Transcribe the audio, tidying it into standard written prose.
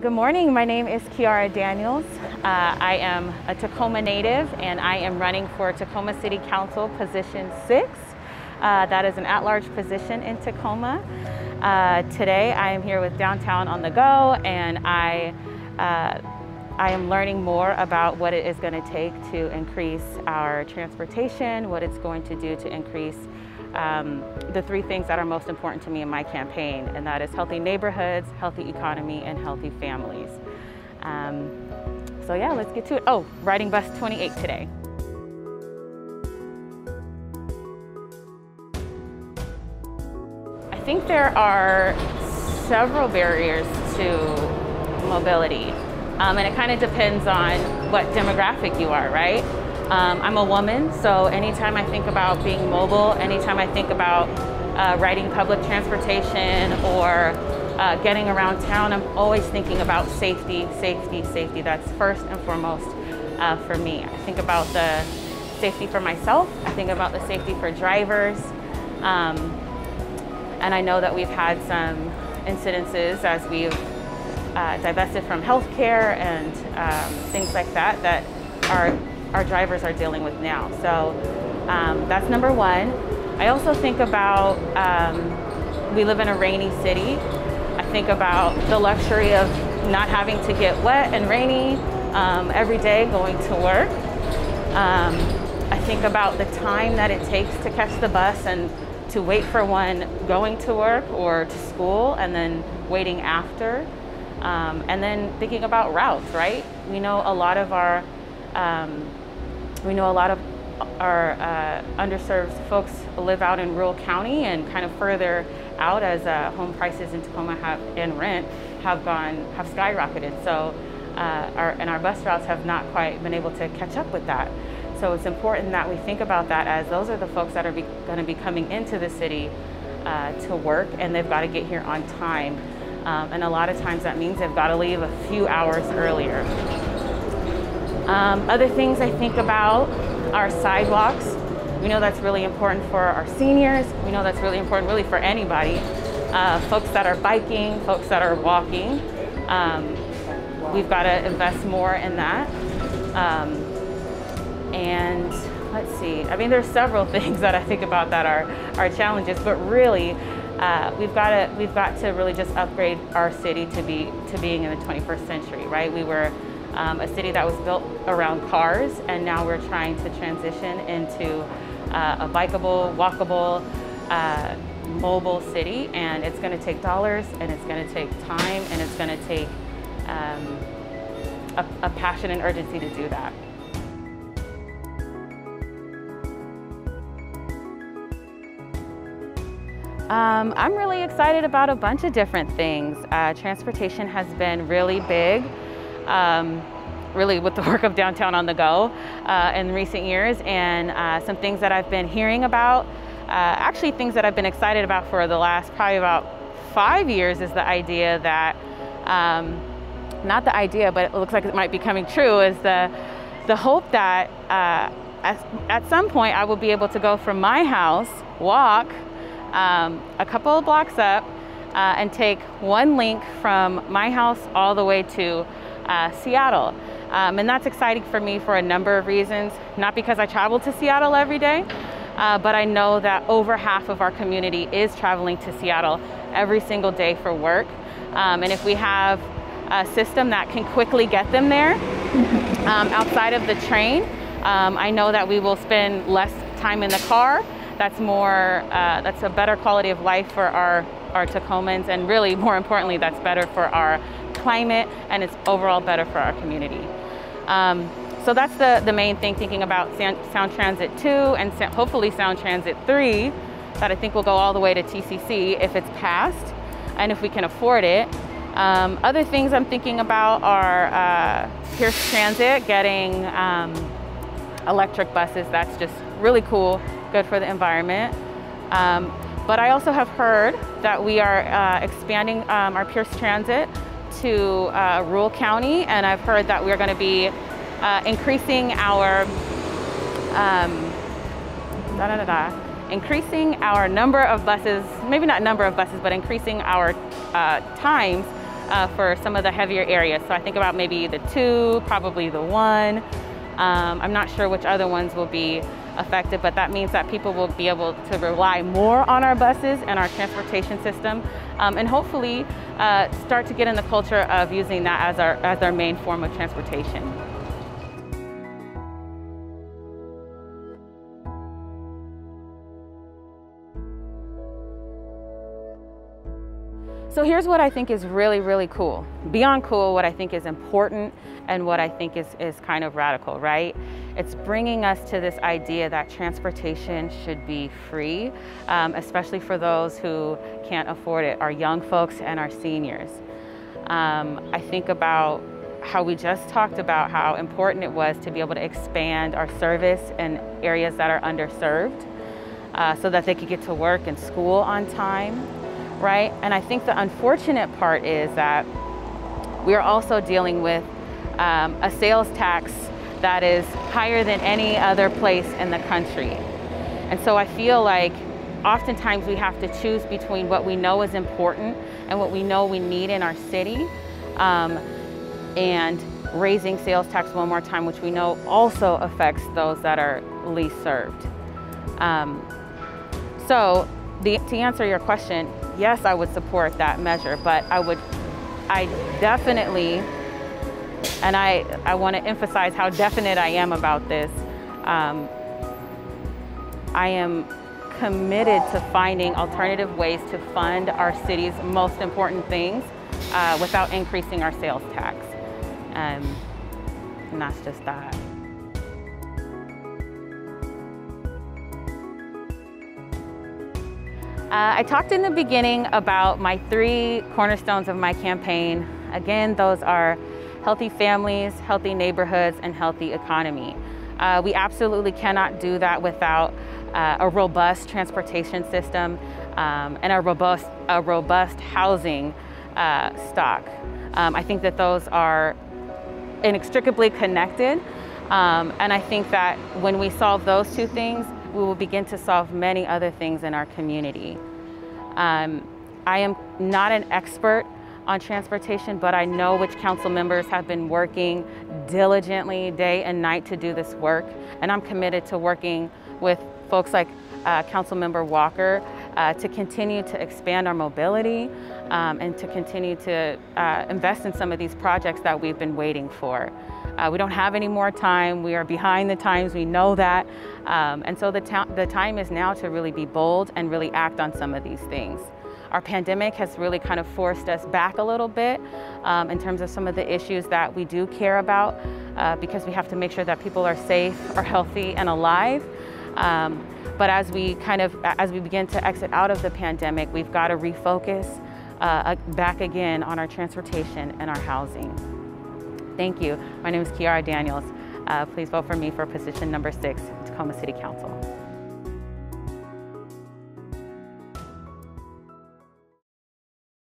Good morning, my name is Kiara Daniels. I am a Tacoma native and I am running for Tacoma City Council position 6. That is an at-large position in Tacoma. Today I am here with Downtown on the Go, and I am learning more about what it is going to take to increase our transportation, what it's going to do to increase the 3 things that are most important to me in my campaign, and that is healthy neighborhoods, healthy economy, and healthy families. So yeah, let's get to it. Oh, riding bus 28 today. I think there are several barriers to mobility, and it kind of depends on what demographic you are, right? I'm a woman, so anytime I think about being mobile, anytime I think about riding public transportation or getting around town, I'm always thinking about safety, safety, safety. That's first and foremost for me. I think about the safety for myself, I think about the safety for drivers, and I know that we've had some incidences as we've divested from healthcare and things like that that our drivers are dealing with now. So that's number 1. I also think about, we live in a rainy city. I think about the luxury of not having to get wet and rainy every day going to work. I think about the time that it takes to catch the bus and to wait for one going to work or to school and then waiting after. And then thinking about routes, right? We know a lot of our underserved folks live out in rural county and kind of further out as home prices in Tacoma and rent have skyrocketed. So our bus routes have not quite been able to catch up with that. So it's important that we think about that, as those are the folks that are going to be coming into the city to work, and they've got to get here on time. And a lot of times that means they've got to leave a few hours earlier. Other things I think about are sidewalks. We know that's really important for our seniors. We know that's really important really for anybody. Folks that are biking, folks that are walking. We've got to invest more in that. And let's see, I mean, there's several things that I think about that are challenges, but really we've got to really just upgrade our city to being in the 21st century, right? We were a city that was built around cars, and now we're trying to transition into a bikeable, walkable, mobile city, and it's going to take dollars, and it's going to take time, and it's going to take a passion and urgency to do that. I'm really excited about a bunch of different things. Transportation has been really big, really with the work of Downtown on the Go in recent years, and some things that I've been hearing about, actually things that I've been excited about for the last probably about 5 years, is the idea that, not the idea, but it looks like it might be coming true, is the hope that at some point I will be able to go from my house, walk a couple of blocks up, and take one link from my house all the way to Seattle. And that's exciting for me for a number of reasons. Not because I travel to Seattle every day, but I know that over half of our community is traveling to Seattle every single day for work. And if we have a system that can quickly get them there, outside of the train, I know that we will spend less time in the car. That's a better quality of life for our Tacomans, and really, more importantly, that's better for our climate, and it's overall better for our community. So that's the main thing, thinking about Sound Transit 2 and hopefully Sound Transit 3, that I think will go all the way to TCC if it's passed, and if we can afford it. Other things I'm thinking about are Pierce Transit getting electric buses. That's just really cool, good for the environment. But I also have heard that we are expanding our Pierce Transit to rural county, and I've heard that we're going to be increasing our increasing our number of buses, maybe not number of buses, but increasing our times for some of the heavier areas. So I think about maybe the 2, probably the 1. I'm not sure which other ones will be affected, but that means that people will be able to rely more on our buses and our transportation system, and hopefully start to get in the culture of using that as our main form of transportation. So here's what I think is really, really cool. Beyond cool, what I think is important and what I think is kind of radical, right? It's bringing us to this idea that transportation should be free, especially for those who can't afford it, our young folks and our seniors. I think about how we just talked about how important it was to be able to expand our service in areas that are underserved, so that they could get to work and school on time. Right? And I think the unfortunate part is that we are also dealing with a sales tax that is higher than any other place in the country. And so I feel like oftentimes we have to choose between what we know is important and what we know we need in our city, and raising sales tax one more time, which we know also affects those that are least served. To answer your question, yes, I would support that measure, but I definitely, and I want to emphasize how definite I am about this, I am committed to finding alternative ways to fund our city's most important things without increasing our sales tax. And that's just that. I talked in the beginning about my 3 cornerstones of my campaign. Again, those are healthy families, healthy neighborhoods, and healthy economy. We absolutely cannot do that without a robust transportation system and a robust housing stock. I think that those are inextricably connected, and I think that when we solve those 2 things, we will begin to solve many other things in our community. I am not an expert on transportation, but I know which council members have been working diligently day and night to do this work, and I'm committed to working with folks like Councilmember Walker to continue to expand our mobility and to continue to invest in some of these projects that we've been waiting for. We don't have any more time. We are behind the times. We know that. And so the time is now to really be bold and really act on some of these things. Our pandemic has really kind of forced us back a little bit in terms of some of the issues that we do care about, because we have to make sure that people are safe, are healthy, and alive. But as we begin to exit out of the pandemic, we've got to refocus back again on our transportation and our housing. Thank you. My name is Kiara Daniels. Please vote for me for position number 6, Tacoma City Council.